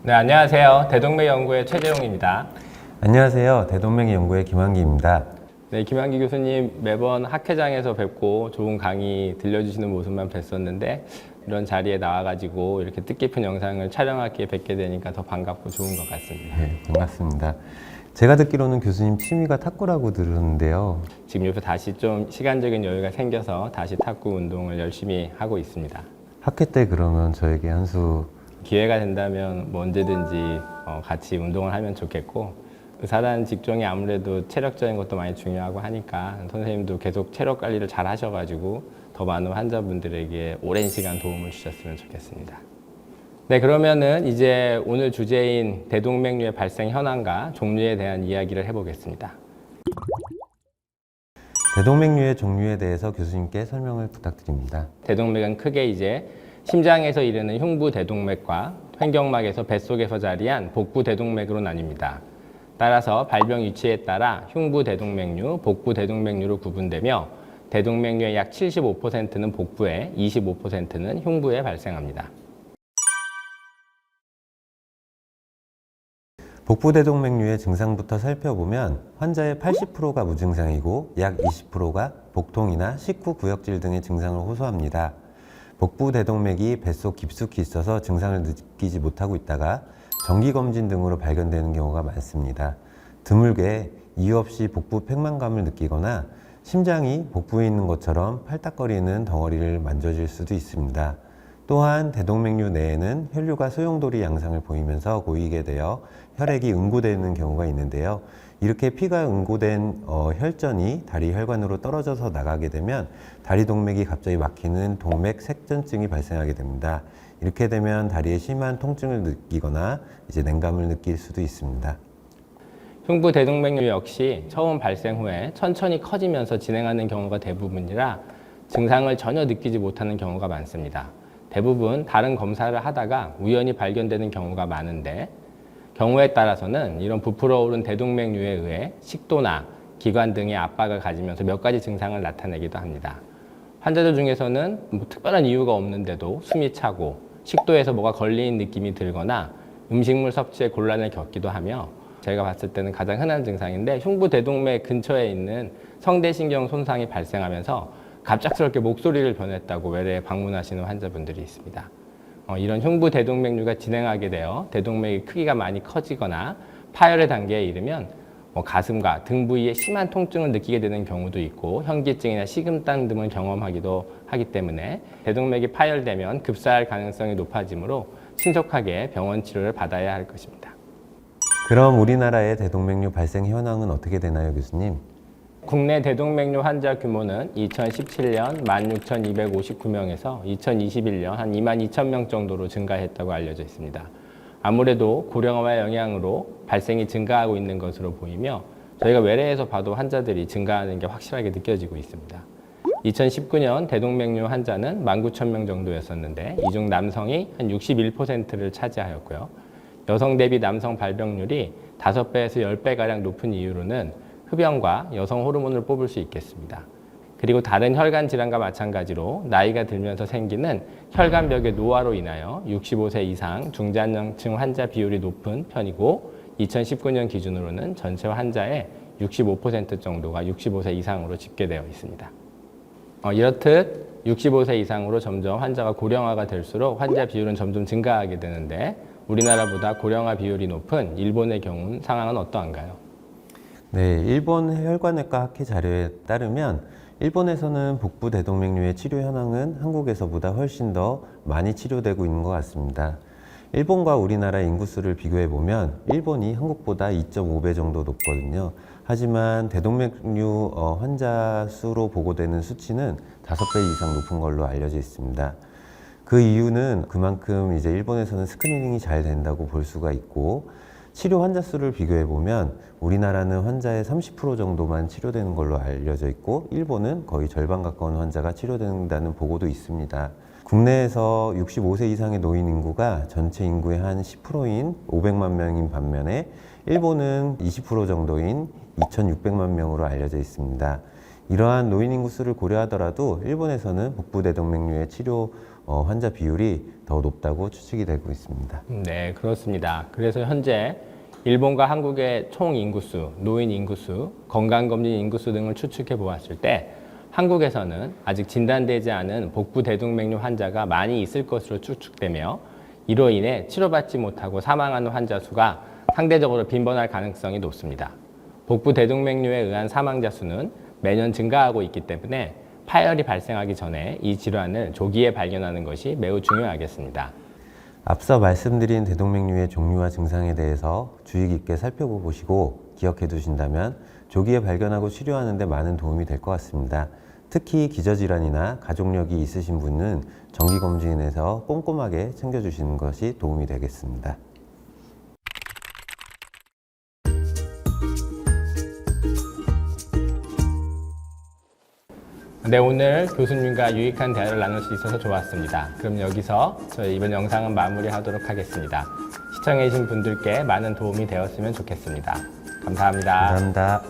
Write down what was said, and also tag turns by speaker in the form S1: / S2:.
S1: 네, 안녕하세요. 대동맥 연구의 최재용입니다.
S2: 안녕하세요. 대동맥 연구의 김한기입니다.
S1: 네, 김한기 교수님 매번 학회장에서 뵙고 좋은 강의 들려주시는 모습만 뵀었는데 이런 자리에 나와가지고 이렇게 뜻깊은 영상을 촬영할 기회 뵙게 되니까 더 반갑고 좋은 것 같습니다.
S2: 네, 반갑습니다. 제가 듣기로는 교수님 취미가 탁구라고 들었는데요.
S1: 지금 요새 다시 좀 시간적인 여유가 생겨서 다시 탁구 운동을 열심히 하고 있습니다.
S2: 학회 때 그러면 저에게 한 수
S1: 기회가 된다면 뭐 언제든지 같이 운동을 하면 좋겠고, 의사라는 직종이 아무래도 체력적인 것도 많이 중요하고 하니까 선생님도 계속 체력 관리를 잘 하셔가지고 더 많은 환자분들에게 오랜 시간 도움을 주셨으면 좋겠습니다. 네, 그러면은 이제 오늘 주제인 대동맥류의 발생 현황과 종류에 대한 이야기를 해보겠습니다.
S2: 대동맥류의 종류에 대해서 교수님께 설명을 부탁드립니다.
S1: 대동맥은 크게 이제 심장에서 이르는 흉부 대동맥과 횡격막에서 뱃속에서 자리한 복부 대동맥으로 나뉩니다. 따라서 발병 위치에 따라 흉부 대동맥류, 복부 대동맥류로 구분되며 대동맥류의 약 75%는 복부에, 25%는 흉부에 발생합니다.
S2: 복부대동맥류의 증상부터 살펴보면 환자의 80%가 무증상이고 약 20%가 복통이나 식후 구역질 등의 증상을 호소합니다. 복부대동맥이 뱃속 깊숙이 있어서 증상을 느끼지 못하고 있다가 정기검진 등으로 발견되는 경우가 많습니다. 드물게 이유 없이 복부 팽만감을 느끼거나 심장이 복부에 있는 것처럼 팔딱거리는 덩어리를 만져질 수도 있습니다. 또한 대동맥류 내에는 혈류가 소용돌이 양상을 보이면서 고이게 되어 혈액이 응고되는 경우가 있는데요. 이렇게 피가 응고된 혈전이 다리 혈관으로 떨어져서 나가게 되면 다리 동맥이 갑자기 막히는 동맥 색전증이 발생하게 됩니다. 이렇게 되면 다리에 심한 통증을 느끼거나 냉감을 느낄 수도 있습니다.
S1: 흉부 대동맥류 역시 처음 발생 후에 천천히 커지면서 진행하는 경우가 대부분이라 증상을 전혀 느끼지 못하는 경우가 많습니다. 대부분 다른 검사를 하다가 우연히 발견되는 경우가 많은데, 경우에 따라서는 이런 부풀어 오른 대동맥류에 의해 식도나 기관 등의 압박을 가지면서 몇 가지 증상을 나타내기도 합니다. 환자들 중에서는 특별한 이유가 없는데도 숨이 차고 식도에서 뭐가 걸리는 느낌이 들거나 음식물 섭취에 곤란을 겪기도 하며, 저희가 봤을 때는 가장 흔한 증상인데 흉부 대동맥 근처에 있는 성대신경 손상이 발생하면서 갑작스럽게 목소리를 변했다고 외래에 방문하시는 환자분들이 있습니다. 이런 흉부 대동맥류가 진행하게 되어 대동맥의 크기가 많이 커지거나 파열의 단계에 이르면 가슴과 등 부위에 심한 통증을 느끼게 되는 경우도 있고 현기증이나 식은땀 등을 경험하기도 하기 때문에 대동맥이 파열되면 급사할 가능성이 높아지므로 신속하게 병원 치료를 받아야 할 것입니다.
S2: 그럼 우리나라의 대동맥류 발생 현황은 어떻게 되나요, 교수님?
S1: 국내 대동맥류 환자 규모는 2017년 16,259명에서 2021년 한 22,000명 정도로 증가했다고 알려져 있습니다. 아무래도 고령화의 영향으로 발생이 증가하고 있는 것으로 보이며 저희가 외래에서 봐도 환자들이 증가하는 게 확실하게 느껴지고 있습니다. 2019년 대동맥류 환자는 19,000명 정도였었는데 이 중 남성이 한 61%를 차지하였고요. 여성 대비 남성 발병률이 5배에서 10배가량 높은 이유로는 흡연과 여성 호르몬을 뽑을 수 있겠습니다. 그리고 다른 혈관 질환과 마찬가지로 나이가 들면서 생기는 혈관벽의 노화로 인하여 65세 이상 중장년층 환자 비율이 높은 편이고 2019년 기준으로는 전체 환자의 65% 정도가 65세 이상으로 집계되어 있습니다. 이렇듯 65세 이상으로 점점 환자가 고령화가 될수록 환자 비율은 점점 증가하게 되는데 우리나라보다 고령화 비율이 높은 일본의 경우 상황은 어떠한가요?
S2: 네, 일본 혈관외과 학회 자료에 따르면 일본에서는 복부 대동맥류의 치료 현황은 한국에서보다 훨씬 더 많이 치료되고 있는 것 같습니다. 일본과 우리나라 인구수를 비교해 보면 일본이 한국보다 2.5배 정도 높거든요. 하지만 대동맥류 환자 수로 보고되는 수치는 5배 이상 높은 걸로 알려져 있습니다. 그 이유는 그만큼 일본에서는 스크리닝이 잘 된다고 볼 수가 있고, 치료 환자 수를 비교해 보면 우리나라는 환자의 30% 정도만 치료되는 걸로 알려져 있고 일본은 거의 절반 가까운 환자가 치료된다는 보고도 있습니다. 국내에서 65세 이상의 노인 인구가 전체 인구의 한 10%인 500만 명인 반면에 일본은 20% 정도인 2,600만 명으로 알려져 있습니다. 이러한 노인 인구수를 고려하더라도 일본에서는 복부대동맥류의 치료 환자 비율이 더 높다고 추측이 되고 있습니다.
S1: 네, 그렇습니다. 그래서 현재 일본과 한국의 총 인구수, 노인 인구수, 건강검진 인구수 등을 추측해 보았을 때 한국에서는 아직 진단되지 않은 복부 대동맥류 환자가 많이 있을 것으로 추측되며 이로 인해 치료받지 못하고 사망하는 환자 수가 상대적으로 빈번할 가능성이 높습니다. 복부 대동맥류에 의한 사망자 수는 매년 증가하고 있기 때문에 파열이 발생하기 전에 이 질환을 조기에 발견하는 것이 매우 중요하겠습니다.
S2: 앞서 말씀드린 대동맥류의 종류와 증상에 대해서 주의 깊게 살펴보시고 기억해 두신다면 조기에 발견하고 치료하는 데 많은 도움이 될 것 같습니다. 특히 기저질환이나 가족력이 있으신 분은 정기검진에서 꼼꼼하게 챙겨주시는 것이 도움이 되겠습니다.
S1: 네, 오늘 교수님과 유익한 대화를 나눌 수 있어서 좋았습니다. 그럼 여기서 저희 이번 영상은 마무리하도록 하겠습니다. 시청해주신 분들께 많은 도움이 되었으면 좋겠습니다. 감사합니다.
S2: 감사합니다.